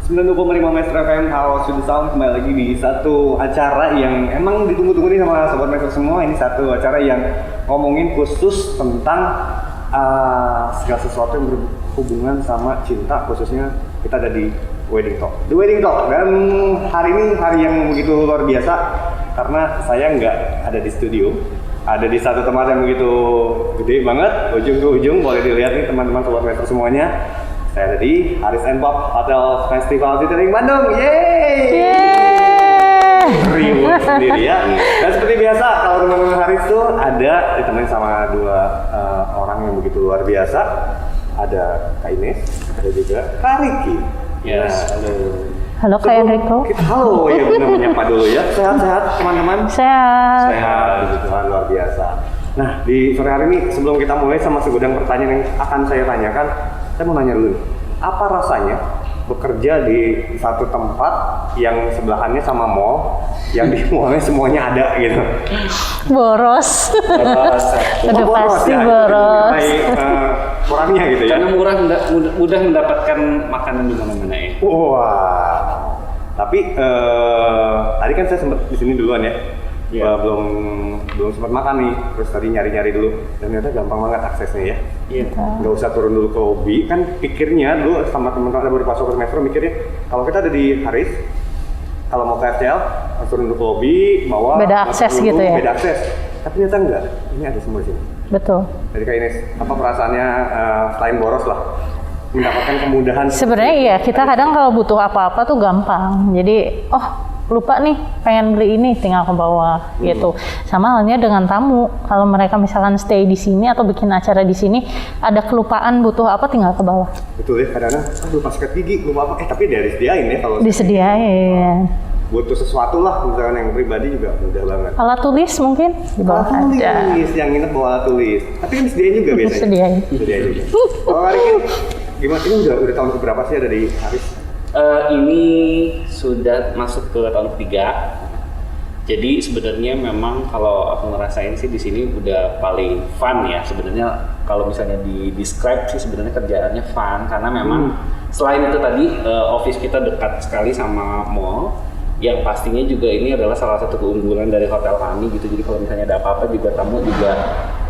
92,5 Maestro FM, halo Studio Sound, kembali lagi di satu acara yang emang ditunggu-tunggu nih sama Sobat Maestro semua. Ini satu acara yang ngomongin khusus tentang segala sesuatu yang berhubungan sama cinta, khususnya kita ada di Wedding Talk. The Wedding Talk, dan hari ini hari yang begitu luar biasa karena saya nggak ada di studio. Ada di satu tempat yang begitu gede banget, ujung ke ujung, boleh dilihat nih teman-teman Sobat Maestro semuanya. Saya ada di Haris and Pop Hotel Festival Citylink Bandung. Yeay! Ribut sendiri ya. Dan seperti biasa, kalau teman-teman Haris tuh ada ditemenin sama dua orang yang begitu luar biasa. Ada Kak Ines, ada juga Kak Riki. Yes, halo. Halo Kak Enrico. Halo, ya benar menyapa dulu ya. Sehat-sehat teman-teman? Sehat. Sehat, puji Tuhan, luar biasa. Nah, di sore hari ini sebelum kita mulai sama segudang pertanyaan yang akan saya tanyakan, saya mau nanya dulu nih, apa rasanya bekerja di satu tempat yang sebelahannya sama mall, yang di mallnya semuanya ada gitu? Boros. Udah boros pasti ya, boros. kurangnya gitu ya? Karena mudah mendapatkan makanan di mana-mana ya. Wah, tapi tadi kan saya sempat di sini duluan ya. Yeah. Belum sempat makan nih, terus tadi nyari-nyari dulu, dan ternyata gampang banget aksesnya ya. Iya. Nggak usah turun dulu ke lobby, kan pikirnya dulu sama teman-teman ada beberapa Sobat Maestro mikirnya kalau kita ada di Haris, kalau mau ke FCL harus turun dulu ke lobby, bawa Beda akses dulu, gitu ya? Beda akses, tapi ternyata enggak, ini ada semua di sini. Betul. Jadi Kak Ines, apa perasaannya selain boros lah, mendapatkan kemudahan? Sebenarnya iya, kita kadang kalau butuh apa-apa tuh gampang. Jadi, lupa nih pengen beli ini, tinggal ke bawah gitu. Sama halnya dengan tamu. Kalau mereka misalkan stay di sini atau bikin acara di sini, ada kelupaan butuh apa, tinggal ke bawah. Betul ya, kadang-kadang lupa sikat gigi, lupa apa, tapi dia disediain ya kalau Disediain. butuh sesuatu lah, misalkan yang pribadi juga mudah banget. Alat tulis mungkin di bawah Alat ada. tulis, yang nginep bawa alat tulis. Tapi kan disediain juga biasanya. Disediain. juga. Kalau hari ini gimana? Ini udah tahun keberapa sih ada di Haris? Ini sudah masuk ke tahun ketiga. Jadi sebenarnya memang kalau aku ngerasain sih di sini udah paling fun ya. Sebenarnya kalau misalnya di describe sih sebenarnya kerjaannya fun karena memang selain itu tadi office kita dekat sekali sama mall. Yang pastinya juga ini adalah salah satu keunggulan dari hotel kami gitu. Jadi kalau misalnya ada apa-apa juga tamu juga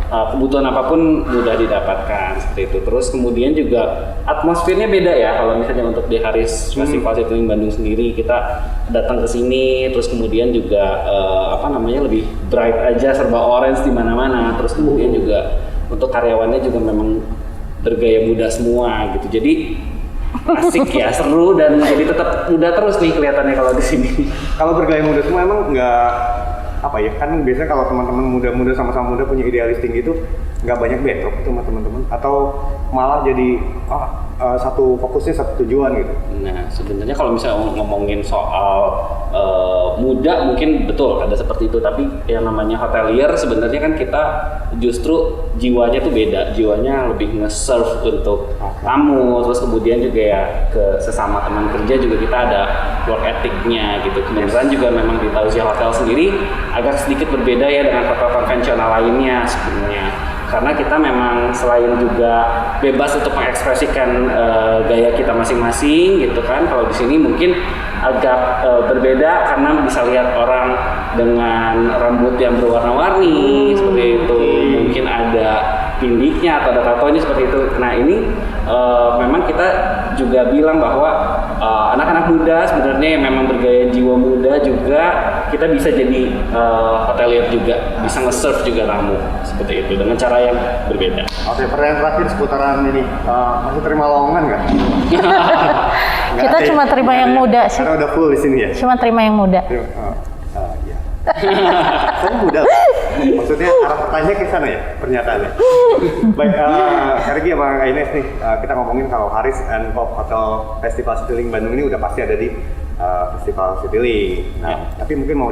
kebutuhan apapun mudah didapatkan seperti itu. Terus kemudian juga atmosfernya beda ya kalau misalnya untuk di Haris Festival Citylink Bandung sendiri kita datang ke sini terus kemudian juga lebih bright aja, serba orange di mana-mana. Terus kemudian juga untuk karyawannya juga memang bergaya muda semua gitu. Jadi asik ya, seru dan jadi tetap muda terus nih kelihatannya kalau di sini. Kalau bergaya muda semua emang nggak apa ya, kan biasanya kalau teman-teman muda-muda sama-sama muda punya idealis tinggi itu nggak banyak bentrok itu sama teman-teman, atau malah jadi satu fokusnya satu tujuan gitu. Nah sebenarnya kalau misalnya ngomongin soal muda mungkin betul ada seperti itu, tapi yang namanya hotelier sebenarnya kan kita justru jiwanya tuh beda, jiwanya lebih nge-serve untuk tamu, terus kemudian juga ya ke sesama teman kerja juga kita ada work ethic-nya gitu. Kemudian juga memang di Tausia Hotel sendiri agak sedikit berbeda ya dengan hotel konvensional lainnya sebenarnya. Karena kita memang selain juga bebas untuk mengekspresikan gaya kita masing-masing gitu kan. Kalau di sini mungkin agak berbeda karena bisa lihat orang dengan rambut yang berwarna-warni seperti itu. Mungkin ada pindiknya atau ada tatonya seperti itu. Nah ini memang kita juga bilang bahwa anak-anak muda sebenarnya yang memang bergaya jiwa muda juga kita bisa jadi hotelier juga, bisa nge-serve juga tamu seperti itu dengan cara yang berbeda. Oke, pertanyaan terakhir seputaran ini, masih terima lowongan nggak? Kita cuma terima yang muda sih. Karena udah full di sini ya. Cuma terima yang muda. Iya. Saya muda. Maksudnya arah pertanyaan ke sana ya pernyataannya. Baik, Kargi sama Kak Ines nih, kita ngomongin kalau Haris and Pop Hotel Festival Citylink Bandung ini udah pasti ada di Festival Citylink. Nah, tapi mungkin mau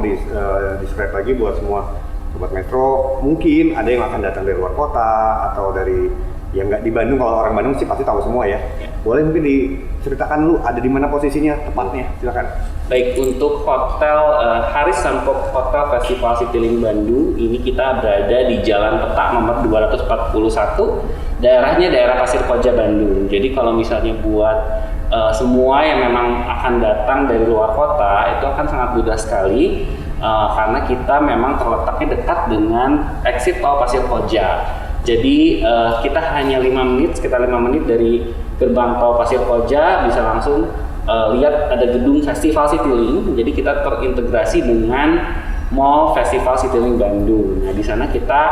describe lagi buat semua Sobat Metro, mungkin ada yang akan datang dari luar kota atau dari yang nggak di Bandung. Kalau orang Bandung sih pasti tahu semua ya. Boleh mungkin diceritakan lu ada di mana posisinya tepatnya, silakan. Baik, untuk hotel Haris and Pop Hotel Festival Citylink Bandung ini kita berada di Jalan Petak nomor 241, daerahnya daerah Pasir Koja Bandung. Jadi kalau misalnya buat semua yang memang akan datang dari luar kota itu akan sangat mudah sekali karena kita memang terletaknya dekat dengan exit tol Pasir Koja. Jadi kita hanya 5 menit, sekitar 5 menit dari gerbang tol Pasir Koja bisa langsung lihat ada gedung Festival Citylink. Jadi kita terintegrasi dengan Mall Festival Citylink Bandung. Nah, di sana kita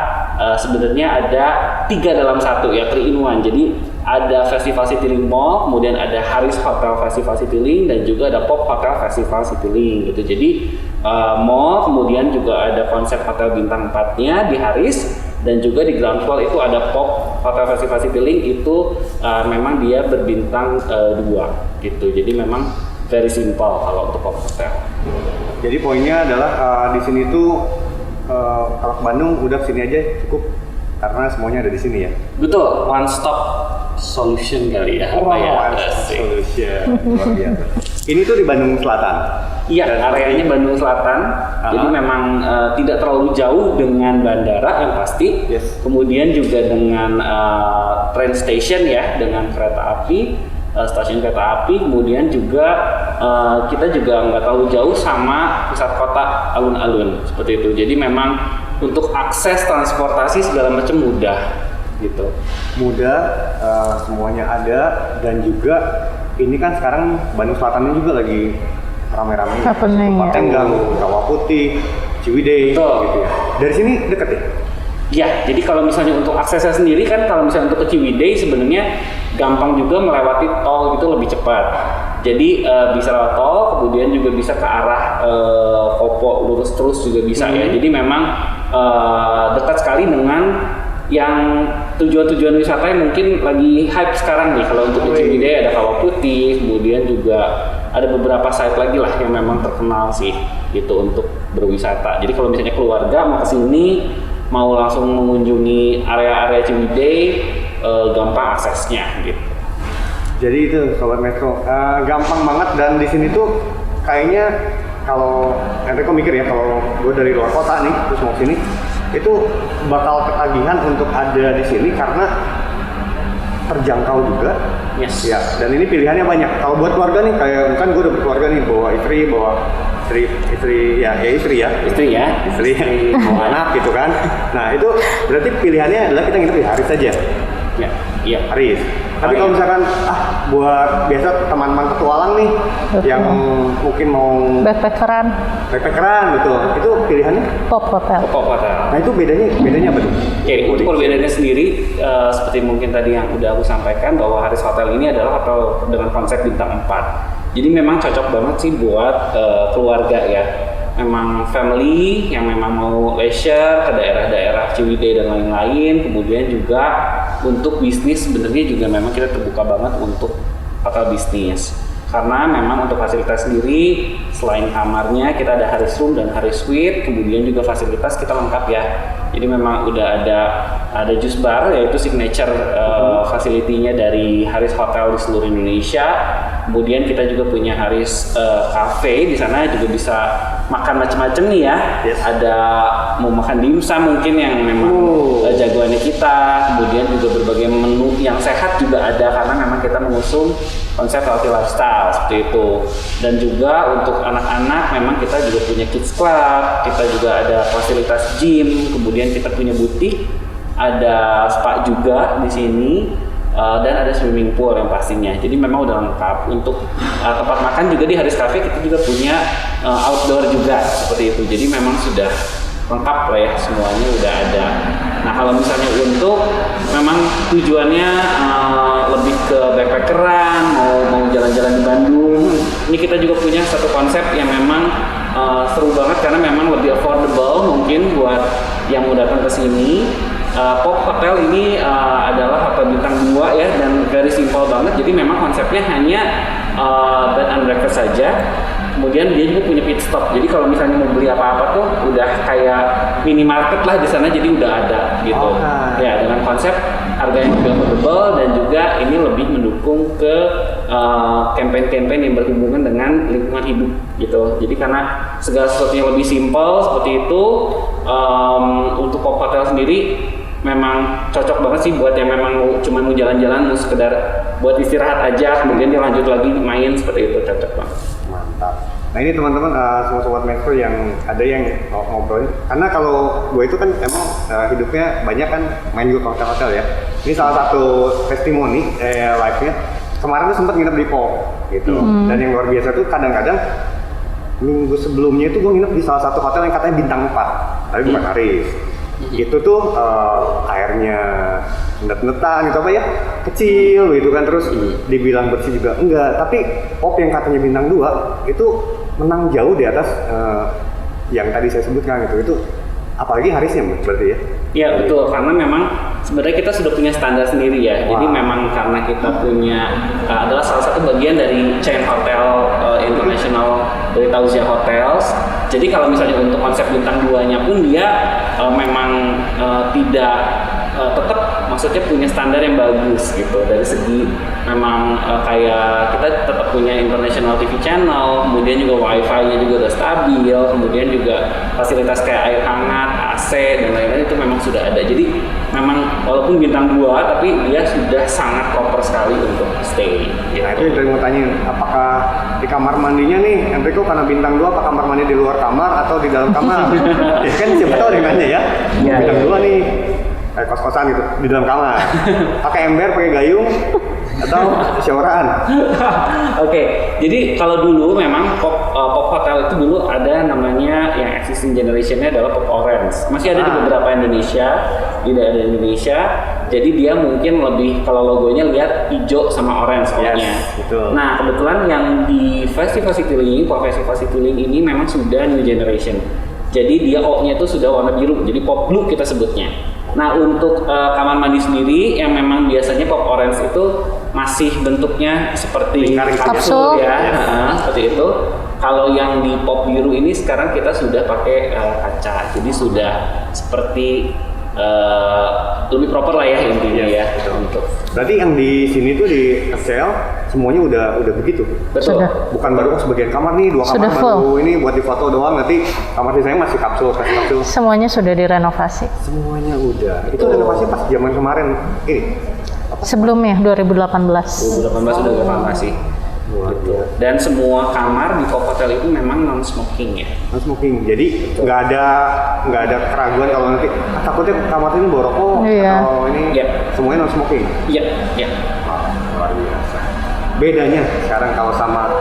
sebenarnya ada 3 dalam 1 ya, 3 in 1. Jadi ada Festival Citylink Mall, kemudian ada Haris Hotel Festival Citylink, dan juga ada Pop Hotel Festival Citylink gitu. Jadi mall, kemudian juga ada konsep hotel bintang 4-nya di Haris, dan juga di ground floor itu ada Pop Hotel Festival Citylink, itu memang dia berbintang 2 gitu. Jadi memang very simple kalau untuk Pop Hotel. Jadi poinnya adalah di sini tuh kalau ke Bandung udah kesini aja cukup karena semuanya ada di sini ya. Betul, one stop solution kali ya. Oh, apa ya? one stop solution. Luar biasa. Ini tuh di Bandung Selatan. Iya, areanya Bandung Selatan. Jadi memang tidak terlalu jauh dengan bandara yang pasti. Yes. Kemudian juga dengan train station ya, dengan kereta api, stasiun kereta api. Kemudian juga kita juga nggak terlalu jauh sama pusat kota alun-alun seperti itu. Jadi memang untuk akses transportasi segala macam mudah gitu. Mudah, semuanya ada, dan juga ini kan sekarang Bandung Selatan ini juga lagi ramai-ramai. Happening, ya. Tenggang, Kawah Putih, Ciwidey, Betul. gitu ya. Dari sini deket ya? Ya, jadi kalau misalnya untuk aksesnya sendiri kan, kalau misalnya untuk ke Ciwidey sebenarnya gampang juga melewati tol gitu, lebih cepat. Jadi bisa lewat tol, kemudian juga bisa ke arah Kopo lurus terus juga bisa ya. Jadi memang dekat sekali dengan yang tujuan-tujuan wisata yang mungkin lagi hype sekarang nih. Kalau untuk Ciwidey ada Kawah Putih, kemudian juga ada beberapa site lagi lah yang memang terkenal sih gitu untuk berwisata. Jadi kalau misalnya keluarga mau kesini, mau langsung mengunjungi area-area Ciwidey, gampang aksesnya gitu. Jadi itu Sobat Metro, gampang banget, dan di sini tuh kayaknya kalau Enrico mikir ya, kalau gue dari luar kota nih terus mau sini, itu bakal ketagihan untuk ada di sini karena terjangkau juga. Yes. Ya, dan ini pilihannya banyak. Kalau buat keluarga nih, kayak kan gue udah berkeluarga nih, bawa istri ya, mau anak gitu kan. Nah itu berarti pilihannya adalah kita nginep di Haris saja. Ya, iya. Haris. Tapi kalau misalkan buat biasa teman-teman petualang nih, yang mungkin mau Backpackeran, betul, itu pilihannya Pop Hotel. Pop Hotel. Nah itu bedanya apa tuh? Oke, untuk perbedaannya sendiri seperti mungkin tadi yang udah aku sampaikan, bahwa Haris Hotel ini adalah hotel dengan konsep bintang 4. Jadi memang cocok banget sih buat keluarga ya. Memang family yang memang mau leisure ke daerah-daerah Ciwidey dan lain-lain. Kemudian juga untuk bisnis sebenarnya juga memang kita terbuka banget untuk hotel bisnis. Karena memang untuk fasilitas sendiri, selain kamarnya kita ada Haris Room dan Haris Suite, kemudian juga fasilitas kita lengkap ya. Jadi memang udah ada juice bar, yaitu signature facility-nya dari Haris Hotel di seluruh Indonesia. Kemudian kita juga punya Haris Cafe, di sana juga bisa makan macam-macam nih ya. Yes. Ada mau makan dimsum mungkin yang memang jagoannya kita, kemudian juga berbagai menu yang sehat juga ada, karena memang kita mengusung konsep healthy lifestyle seperti itu. Dan juga untuk anak-anak memang kita juga punya kids club, kita juga ada fasilitas gym, kemudian kita punya butik, ada spa juga di sini, dan ada swimming pool yang pastinya. Jadi memang udah lengkap. Untuk tempat makan juga di Haris Cafe kita juga punya outdoor juga seperti itu. Jadi memang sudah lengkap lah ya, semuanya udah ada. Nah kalau misalnya untuk memang tujuannya lebih ke backpackeran, mau jalan-jalan di Bandung, ini kita juga punya satu konsep yang memang seru banget, karena memang lebih affordable mungkin buat yang mau datang ke sini. Pop Hotel ini adalah hotel bintang 2 ya, dan very simple banget. Jadi memang konsepnya hanya bed and breakfast saja. Kemudian dia juga punya pit stop. Jadi kalau misalnya mau beli apa-apa tuh udah kayak minimarket lah di sana, jadi udah ada gitu. Ya, dengan konsep harga yang lebih affordable, dan juga ini lebih mendukung ke campaign-campaign yang berhubungan dengan lingkungan hidup gitu. Jadi karena segala sesuatunya lebih simple seperti itu, untuk Pop Hotel sendiri memang cocok banget sih buat yang memang cuma mau jalan-jalan, mau sekedar buat istirahat aja, kemudian dia lanjut lagi main seperti itu, cocok banget. Mantap. Nah ini teman-teman semua sobat Metro yang ada yang ngobrolin, karena kalau gue itu kan emang hidupnya banyak kan main juga ke hotel-hotel ya. Ini salah satu testimoni live-nya. Kemarin tuh sempat nginep di POP gitu. Dan yang luar biasa tuh kadang-kadang minggu sebelumnya itu gue nginep di salah satu hotel yang katanya bintang 4, tapi bukan Haris. Itu tuh airnya net-netan gitu apa ya, kecil gitu kan, terus dibilang bersih juga enggak, tapi POP yang katanya bintang 2 itu menang jauh di atas yang tadi saya sebutkan gitu. Itu apalagi Harisnya berarti ya? Iya betul, karena memang sebenarnya kita sudah punya standar sendiri ya. Jadi memang karena kita punya adalah salah satu bagian dari chain hotel international dari Tausia Hotels. Jadi kalau misalnya untuk konsep bintang 2-nya pun dia memang tidak tetap maksudnya punya standar yang bagus gitu, dari segi memang kayak kita tetap punya international TV channel, kemudian juga wifi-nya juga udah stabil, kemudian juga fasilitas kayak air hangat, AC dan lain-lain itu memang sudah ada. Jadi memang walaupun bintang 2 tapi dia sudah sangat proper sekali untuk stay gitu. Nah itu yang mau tanya, apakah di kamar mandinya nih Enrico karena bintang 2 apa kamar mandi di luar kamar atau di dalam kamar? Ya kan siapa tahu ada yang nanya ya. Bintang 2 nih kos-kosan gitu di dalam kamar, pakai ember, pakai gayung, atau showeran. Oke, jadi kalau dulu memang pop hotel itu dulu ada namanya yang existing generationnya adalah Pop Orange. Masih ada di beberapa di daerah Indonesia. Jadi dia mungkin lebih, kalau logonya lihat hijau sama orange warnanya. Betul. Nah kebetulan yang di Festival Citylink, Pop Festival Citylink ini memang sudah new generation. Jadi dia O-nya itu sudah warna biru, jadi pop blue kita sebutnya. Nah untuk kamar mandi sendiri yang memang biasanya pop orange itu masih bentuknya seperti kapsul ya, seperti itu. Kalau yang di pop biru ini sekarang kita sudah pakai kaca, jadi sudah seperti lebih proper lah ya intinya ya. Untuk. Berarti yang di sini tuh di Excel semuanya udah begitu. Betul. Sudah. Bukan baru sebagian kamar nih, 2 kamar Sudah baru full. ini buat difoto doang, nanti kamar di saya masih kapsul. Semuanya sudah direnovasi. Semuanya udah. Itu renovasi pas zaman kemarin ini. Sebelumnya 2018. 2018 sudah renovasi. Luar biasa. Dan semua kamar di Pop Hotel itu memang non smoking ya. Non smoking. Jadi nggak ada keraguan kalau nanti takutnya kamar ini bawa rokok Iya. atau ini semuanya non smoking. Iya, iya. Luar biasa. Bedanya sekarang kalau sama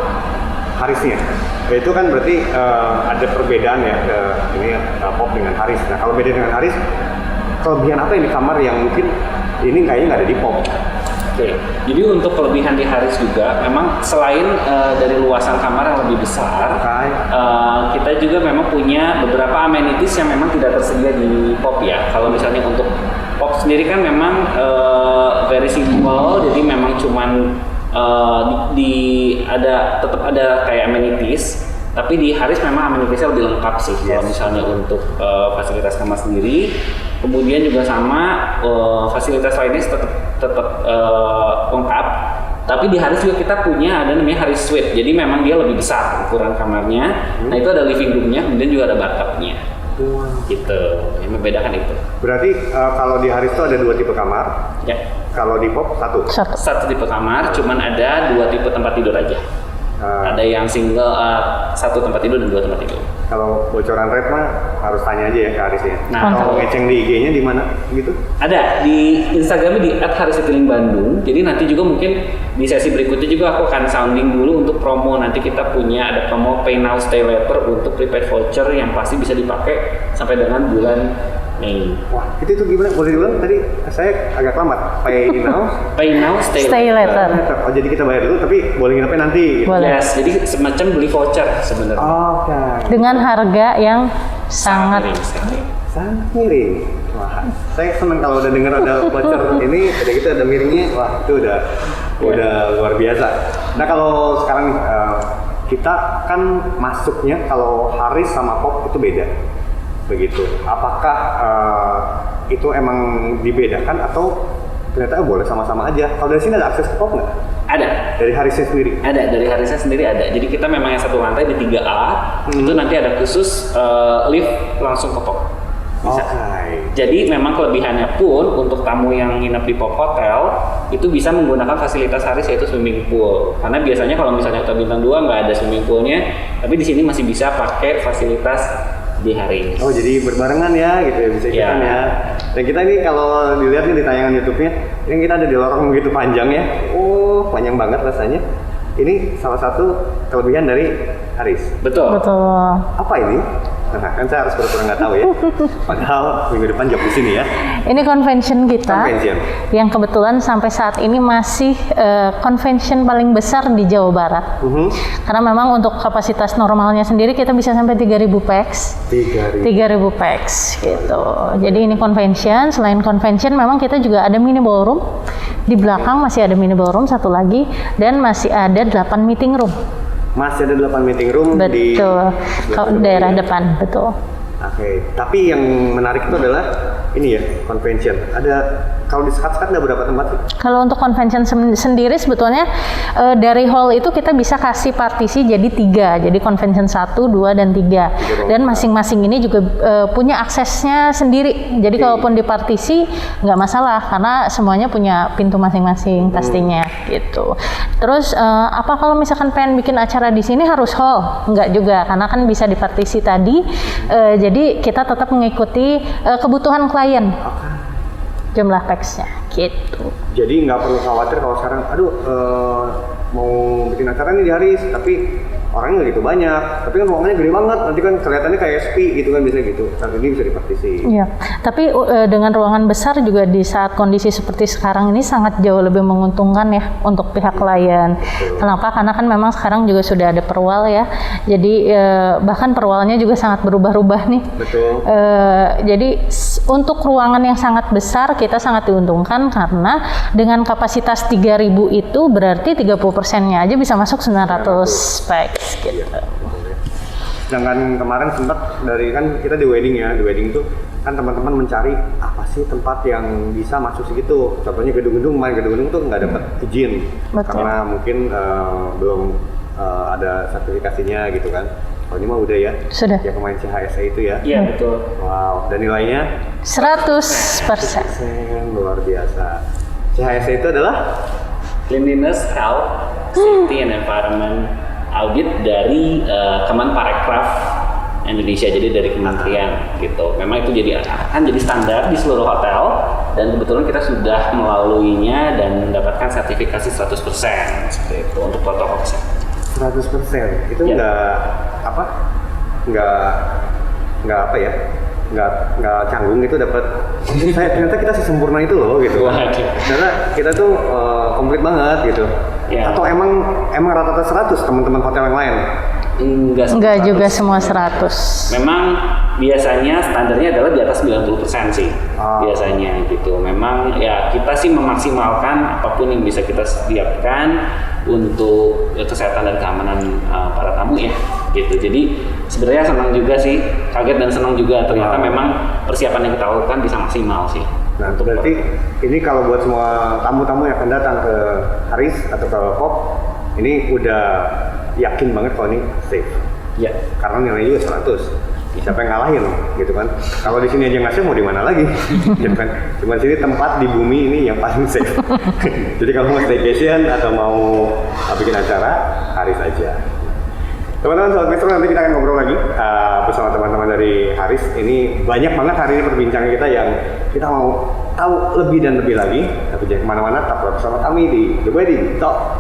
Harisnya, itu kan berarti ada perbedaan ya ini Pop dengan Haris. Nah kalau beda dengan Haris, kelebihan apa yang di kamar yang mungkin ini kayaknya nggak ada di Pop? Oke, jadi untuk kelebihan di Haris juga, memang selain dari luasan kamar yang lebih besar, kita juga memang punya beberapa amenities yang memang tidak tersedia di Pop ya. Kalau misalnya untuk Pop sendiri kan memang very simple, jadi memang cuman tetap ada kayak amenities. Tapi di Haris memang amenitiesnya lebih lengkap sih. Kalau misalnya untuk fasilitas kamar sendiri, kemudian juga sama fasilitas lainnya tetap lengkap. Tapi di Haris juga kita punya ada namanya Haris Suite. Jadi memang dia lebih besar ukuran kamarnya. Nah itu ada living roomnya, kemudian juga ada bathtubnya. Gitu. Yang membedakan itu. Berarti kalau di Haris itu ada 2 tipe kamar. Ya. Kalau di Pop Satu tipe kamar, cuman ada 2 tipe tempat tidur aja. Ada yang single, 1 tempat tidur dan 2 tempat tidur. Kalau bocoran rate mah harus tanya aja ya ke Haris ya. Nah, kalau ngeceng di IG-nya di mana gitu? Ada di Instagramnya di @hariscitylink_bandung. Jadi nanti juga mungkin di sesi berikutnya juga aku akan sounding dulu untuk promo. Nanti kita punya ada promo Pay Now Stay Later untuk prepaid voucher yang pasti bisa dipakai sampai dengan bulan Mei. Wah, itu gimana? Boleh diulang tadi? Saya agak lambat. Pay now, Stay later. Oh, jadi kita bayar dulu tapi boleh nginepnya nanti. Gitu. Boleh. Yes, jadi semacam beli voucher sebenarnya. Oke. Dengan harga yang sangat Sangat miring. Wah, saya senang kalau udah dengar ada voucher ini, udah gitu ada miringnya. Wah, itu udah luar biasa. Nah, kalau sekarang kita kan masuknya kalau Haris sama Pop itu beda. Begitu. Apakah itu emang dibedakan atau ternyata boleh sama-sama aja? Kalau dari sini ada akses ke Pop nggak? Ada. Dari Harisnya sendiri? Ada, dari Harisnya sendiri ada. Jadi kita memang yang satu lantai di 3A, itu nanti ada khusus lift langsung ke Pop. Bisa. Okay. Jadi memang kelebihannya pun untuk tamu yang nginep di Pop Hotel, itu bisa menggunakan fasilitas Haris yaitu swimming pool. Karena biasanya kalau misalnya hotel bintang 2 nggak ada swimming poolnya, tapi di sini masih bisa pakai fasilitas di Haris. Oh jadi berbarengan ya gitu ya, bisa ikutan ya. Dan kita ini kalau dilihat nih di tayangan YouTube-nya, ini kita ada di lorong begitu panjang ya. Oh panjang banget rasanya. Ini salah satu kelebihan dari Haris. Betul. Betul. Apa ini? Nah kan saya harus pura-pura nggak tahu ya. Padahal minggu depan job di sini ya. Ini convention kita Convention. yang kebetulan sampai saat ini masih convention paling besar di Jawa Barat. Karena memang untuk kapasitas normalnya sendiri kita bisa sampai 3.000 pax. 3.000 pax gitu. Jadi ini convention, selain convention memang kita juga ada mini ballroom. Di belakang masih ada mini ballroom satu lagi dan masih ada 8 meeting room. Masih ada 8 meeting room di daerah depan, betul. Oke, tapi yang menarik itu adalah ini ya, convention. Ada, kalau di sekat-sekat ada berapa tempat sih? Kalau untuk convention sendiri sebetulnya dari hall itu kita bisa kasih partisi jadi 3. Jadi convention 1, 2, dan 3. Dan masing-masing ini juga punya aksesnya sendiri. Jadi kalaupun dipartisi nggak masalah karena semuanya punya pintu masing-masing pastinya gitu. Terus apa kalau misalkan pengen bikin acara di sini harus hall? Nggak juga, karena kan bisa dipartisi tadi. Jadi kita tetap mengikuti kebutuhan klien, jumlah pax-nya gitu. Jadi nggak perlu khawatir kalau sekarang, aduh mau bikin acara nih di Haris, tapi orangnya nggak gitu banyak, tapi kan ruangannya gede banget, nanti kan kelihatannya kayak sepi gitu kan, biasanya gitu. Saat ini bisa dipartisi. Iya, tapi dengan ruangan besar juga di saat kondisi seperti sekarang ini sangat jauh lebih menguntungkan ya untuk pihak klien. Kenapa? Karena kan memang sekarang juga sudah ada perwal ya, jadi bahkan perwalnya juga sangat berubah-ubah nih. Betul. Jadi untuk ruangan yang sangat besar kita sangat diuntungkan karena dengan kapasitas 3.000 itu berarti 30%-nya aja bisa masuk 900 pax gitu. Sedangkan kemarin sempat dari kan kita di wedding ya, di wedding tuh kan teman-teman mencari apa sih tempat yang bisa masuk segitu. Contohnya gedung-gedung, gedung-gedung tuh nggak dapat izin. Betul. Karena mungkin belum ada sertifikasinya gitu kan. Oh ini mah udah ya? Sudah. Yang kemarin CHSE itu ya? Iya betul. Wow, dan nilainya? 100%. Luar biasa. CHSE itu adalah? Cleanliness, Health, Safety and Environment Audit dari Kemenparekraf Indonesia, jadi dari kementerian gitu. Memang itu akan jadi standar di seluruh hotel dan kebetulan kita sudah melaluinya dan mendapatkan sertifikasi 100% seperti itu untuk protokol kesehatan. 100%. Itu nggak canggung itu dapat. Ternyata kita sesempurna itu loh gitu. Karena kita tuh komplit banget gitu. Ya. Atau emang rata-rata 100 teman-teman hotel yang lain? Enggak juga semua 100. Memang biasanya standarnya adalah di atas 90% sih. Biasanya gitu. Memang ya kita sih memaksimalkan apapun yang bisa kita sediakan untuk kesehatan dan keamanan para tamu ya gitu. Jadi sebenarnya senang juga sih, kaget dan senang juga ternyata memang persiapan yang kita lakukan bisa maksimal sih. Nah, berarti ini kalau buat semua tamu-tamu yang akan datang ke Haris atau ke Pop, ini udah yakin banget kalau ini safe. Ya. Karena nilainya juga 100. Siapa yang ngalahin gitu kan? Kalau di sini aja nggak safe, mau di mana lagi? Gitu kan? Cuma sini tempat di bumi ini yang paling safe. Jadi kalau mau staycation atau mau bikin acara, Haris aja. Teman-teman Sobat Metro, nanti kita akan ngobrol lagi bersama teman-teman dari Haris. Ini banyak banget hari ini perbincangan kita yang kita mau tahu lebih dan lebih lagi. Tapi jangan kemana-mana, tetap bersama kami di The Wedding Talk.